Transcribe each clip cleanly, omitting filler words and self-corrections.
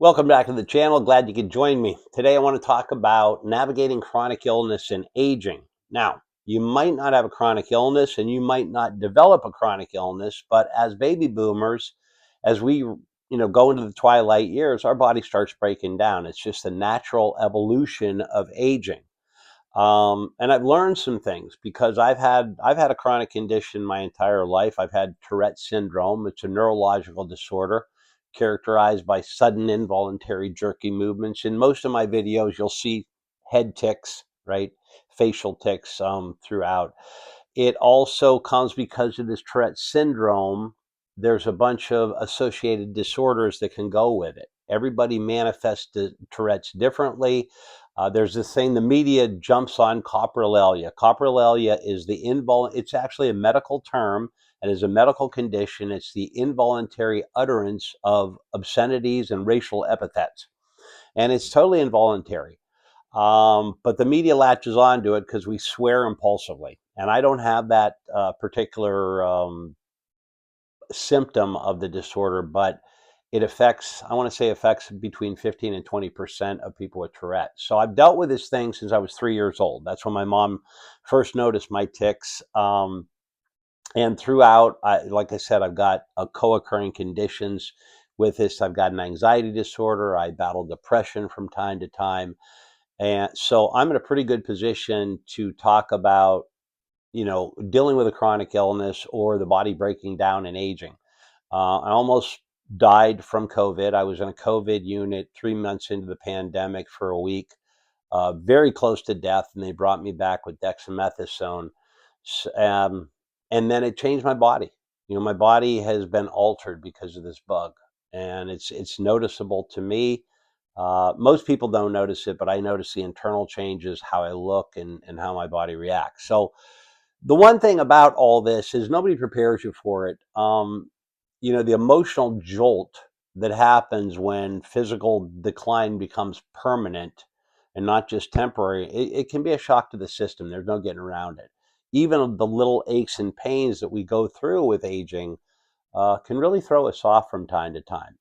Welcome back to the channel. Glad you could join me. Today I want to talk about navigating chronic illness and aging. Now, you might not have a chronic illness and you might not develop a chronic illness, but as baby boomers, as we go into the twilight years, our body starts breaking down. It's just a natural evolution of aging. And I've learned some things because I've had a chronic condition my entire life. I've had Tourette's syndrome. It's a neurological disorder characterized by sudden involuntary jerky movements. In most of my videos, you'll see head tics, right? Facial tics throughout. It also comes because of this Tourette's syndrome. There's a bunch of associated disorders that can go with it. Everybody manifests the Tourette's differently. There's this thing the media jumps on, coprolalia. Coprolalia is it's actually a medical term and is a medical condition. It's the involuntary utterance of obscenities and racial epithets. And it's totally involuntary. But the media latches onto it because we swear impulsively. And I don't have that particular symptom of the disorder, but I want to say affects between 15 and 20% of people with Tourette's. So I've dealt with this thing since I was 3 years old. That's when my mom first noticed my tics. And throughout, like I said, I've got co-occurring conditions with this. I've got an anxiety disorder. I battle depression from time to time. And so I'm in a pretty good position to talk about, dealing with a chronic illness or the body breaking down and aging. I almost died from COVID. I was in a COVID unit 3 months into the pandemic for a week, very close to death, and they brought me back with dexamethasone. And then it changed my body. My body has been altered because of this bug, and it's noticeable to me. Most people don't notice it, but I notice the internal changes, how I look and how my body reacts. So the one thing about all this is nobody prepares you for it. The emotional jolt that happens when physical decline becomes permanent and not just temporary, it can be a shock to the system. There's no getting around it. Even the little aches and pains that we go through with aging can really throw us off from time to time.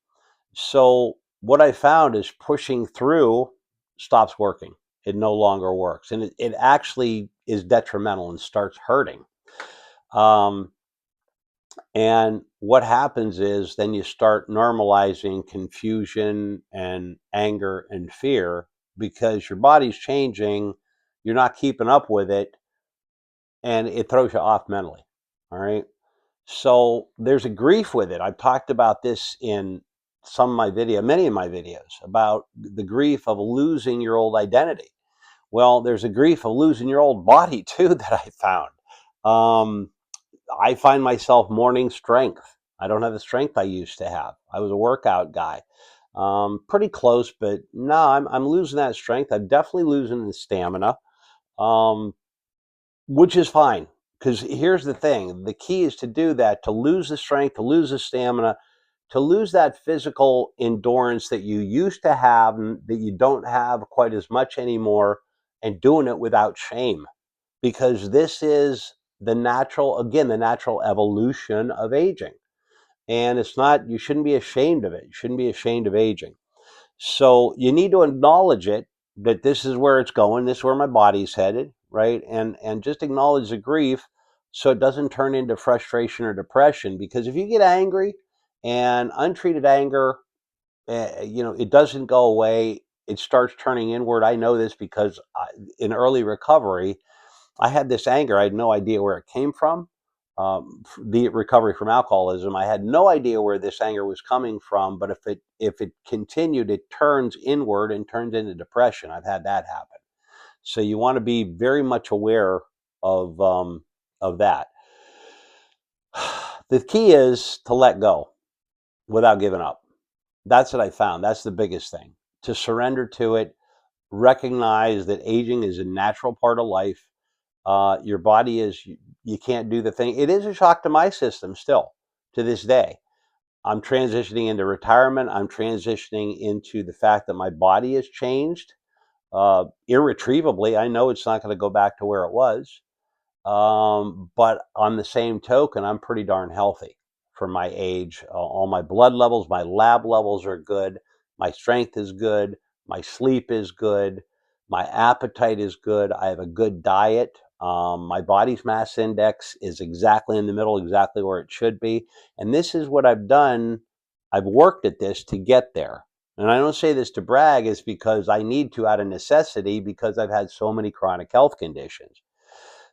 So what I found is pushing through stops working. It no longer works. And it actually is detrimental and starts hurting. And what happens is then you start normalizing confusion and anger and fear because your body's changing. You're not keeping up with it, and it throws you off mentally. All right. So there's a grief with it. I've talked about this in many of my videos, about the grief of losing your old identity. Well, there's a grief of losing your old body too that I found. I find myself mourning strength. I don't have the strength I used to have. I was a workout guy. Pretty close, but no, I'm losing that strength. I'm definitely losing the stamina, which is fine. Because here's the thing. The key is to do that, to lose the strength, to lose the stamina, to lose that physical endurance that you used to have and that you don't have quite as much anymore, and doing it without shame. Because this is the natural evolution of aging. And you shouldn't be ashamed of it. You shouldn't be ashamed of aging. So you need to acknowledge it, that this is where it's going. This is where my body's headed, right? And just acknowledge the grief so it doesn't turn into frustration or depression. Because if you get angry and untreated anger, it doesn't go away. It starts turning inward. I know this because in early recovery, I had this anger. I had no idea where it came from. The recovery from alcoholism, I had no idea where this anger was coming from. But if it continued, it turns inward and turns into depression. I've had that happen. So you want to be very much aware of that. The key is to let go without giving up. That's what I found. That's the biggest thing. To surrender to it, recognize that aging is a natural part of life. Your body you can't do the thing. It is a shock to my system still to this day. I'm transitioning into retirement. I'm transitioning into the fact that my body has changed irretrievably. I know it's not going to go back to where it was. But on the same token, I'm pretty darn healthy for my age. All my blood levels, my lab levels are good. my strength is good, my sleep is good, my appetite is good, I have a good diet. My body's mass index is exactly in the middle, exactly where it should be. And this is what I've done. I've worked at this to get there. And I don't say this to brag, it's because I need to out of necessity because I've had so many chronic health conditions.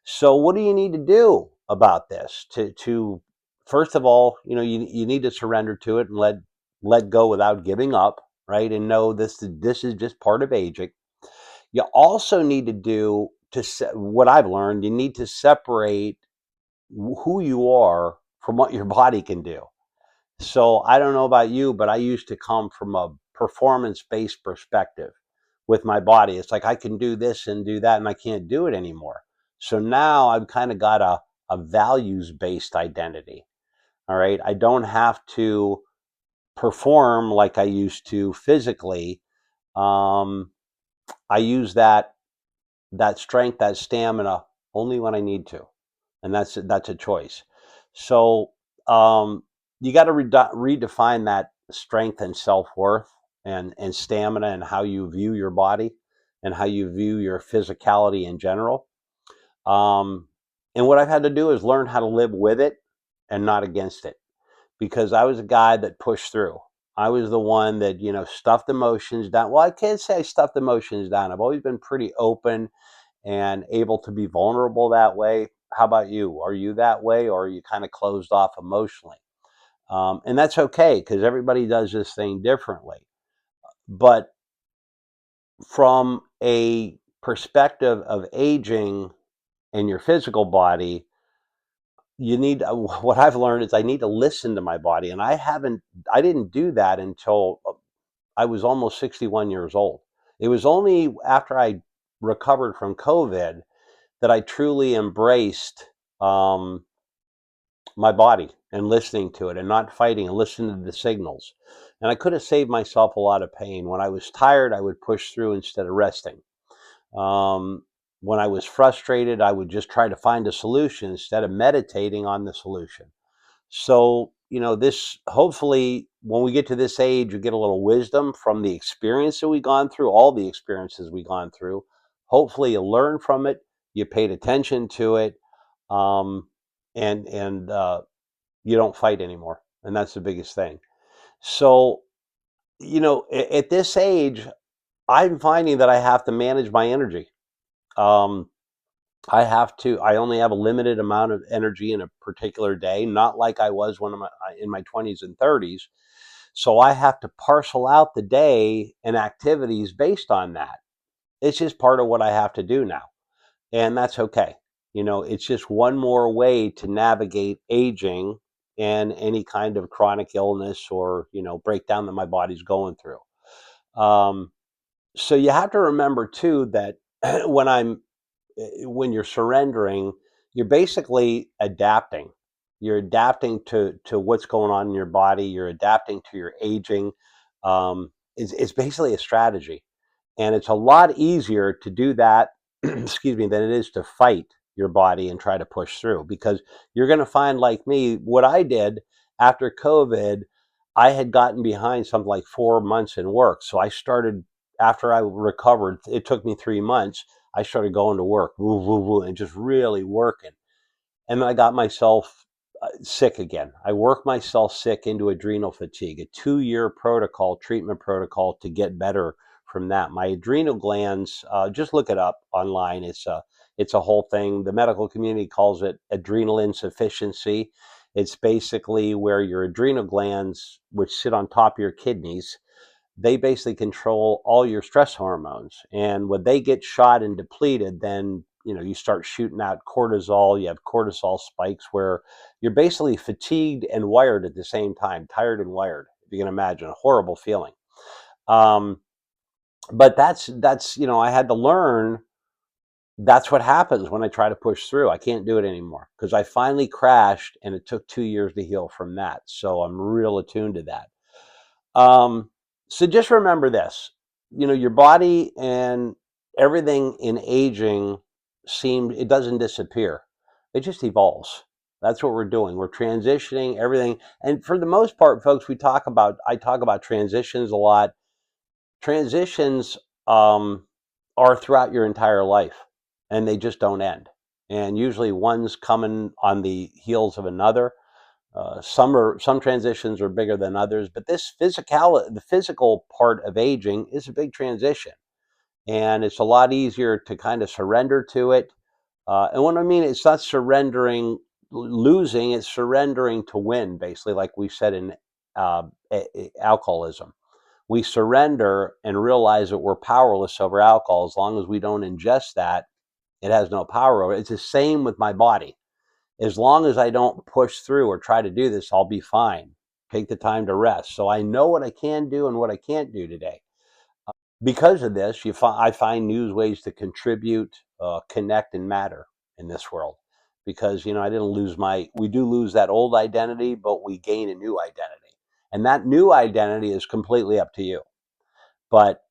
So what do you need to do about this? To first of all, you need to surrender to it and let go without giving up, right? And know this is just part of aging. You also need to do what I've learned. You need to separate who you are from what your body can do. So I don't know about you, but I used to come from a performance-based perspective with my body. It's like I can do this and do that, and I can't do it anymore. So now I've kind of got a values-based identity. All right. I don't have to perform like I used to physically. Um, I use that strength, that stamina only when I need to. And that's a choice. So you got to redefine that strength and self-worth and stamina and how you view your body and how you view your physicality in general. Um, and what I've had to do is learn how to live with it and not against it, because I was a guy that pushed through. I was the one that, stuffed emotions down. Well, I can't say I stuffed emotions down. I've always been pretty open and able to be vulnerable that way. How about you? Are you that way, or are you kind of closed off emotionally? And that's okay, because everybody does this thing differently. But from a perspective of aging and your physical body, you need what I've learned is I need to listen to my body, and I didn't do that until I was almost 61 years old. It was only after I recovered from COVID that I truly embraced um, my body and listening to it and not fighting and listening to the signals. And I could have saved myself a lot of pain. When I was tired, I would push through instead of resting. Um, when I was frustrated, I would just try to find a solution instead of meditating on the solution. So, this hopefully when we get to this age, you get a little wisdom from the experience that we've gone through, all the experiences we've gone through. Hopefully you learn from it, you paid attention to it, um, and you don't fight anymore. And that's the biggest thing. So, at this age, I'm finding that I have to manage my energy. Um, I only have a limited amount of energy in a particular day, not like I was when I'm in my 20s and 30s. So I have to parcel out the day and activities based on that. It's just part of what I have to do now. And that's okay. It's just one more way to navigate aging and any kind of chronic illness or, breakdown that my body's going through. Um, so you have to remember too that when I'm when you're surrendering, you're basically adapting. You're adapting to what's going on in your body. You're adapting to your aging. It's basically a strategy, and it's a lot easier to do that, excuse me, than it is to fight your body and try to push through. Because you're going to find, like me, what I did after COVID. I had gotten behind something like 4 months in work, so I started after I recovered. It took me 3 months. I started going to work, woo, woo, woo, and just really working. And I got myself sick again. I worked myself sick into adrenal fatigue, a 2-year treatment protocol to get better from that. My adrenal glands, just look it up online. It's a whole thing. The medical community calls it adrenal insufficiency. It's basically where your adrenal glands, which sit on top of your kidneys, they basically control all your stress hormones. And when they get shot and depleted, then you start shooting out cortisol. You have cortisol spikes where you're basically fatigued and wired at the same time, tired and wired. If you can imagine, a horrible feeling. Um, but that's I had to learn that's what happens when I try to push through. I can't do it anymore because I finally crashed, and it took 2 years to heal from that. So I'm real attuned to that. Um, so just remember this, your body and everything in aging it doesn't disappear. It just evolves. That's what we're doing. We're transitioning everything. And for the most part, folks, I talk about transitions a lot. transitions um, are throughout your entire life, and they just don't end. And usually, one's coming on the heels of another. Some transitions are bigger than others, but the physical part of aging is a big transition, and it's a lot easier to kind of surrender to it. And what I mean, it's not surrendering, losing; it's surrendering to win. Basically, like we said in uh, alcoholism, we surrender and realize that we're powerless over alcohol. As long as we don't ingest that, it has no power over it. It's the same with my body. As long as I don't push through or try to do this, I'll be fine. Take the time to rest. So I know what I can do and what I can't do today. Because of this, I find new ways to contribute, connect, and matter in this world. Because I didn't lose we do lose that old identity, but we gain a new identity, and that new identity is completely up to you. But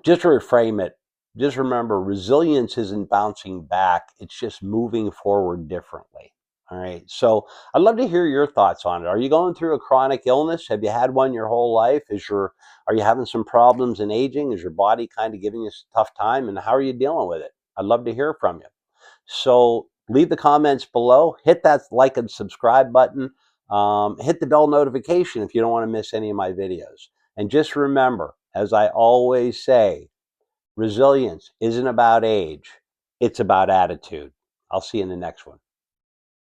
just to reframe it, just remember resilience isn't bouncing back, it's just moving forward differently. All right. So I'd love to hear your thoughts on it. Are you going through a chronic illness? Have you had one your whole life? Are you having some problems in aging? Is your body kind of giving you a tough time? And how are you dealing with it? I'd love to hear from you. So leave the comments below. Hit that like and subscribe button. Hit the bell notification if you don't want to miss any of my videos. And just remember, as I always say, resilience isn't about age, it's about attitude. I'll see you in the next one.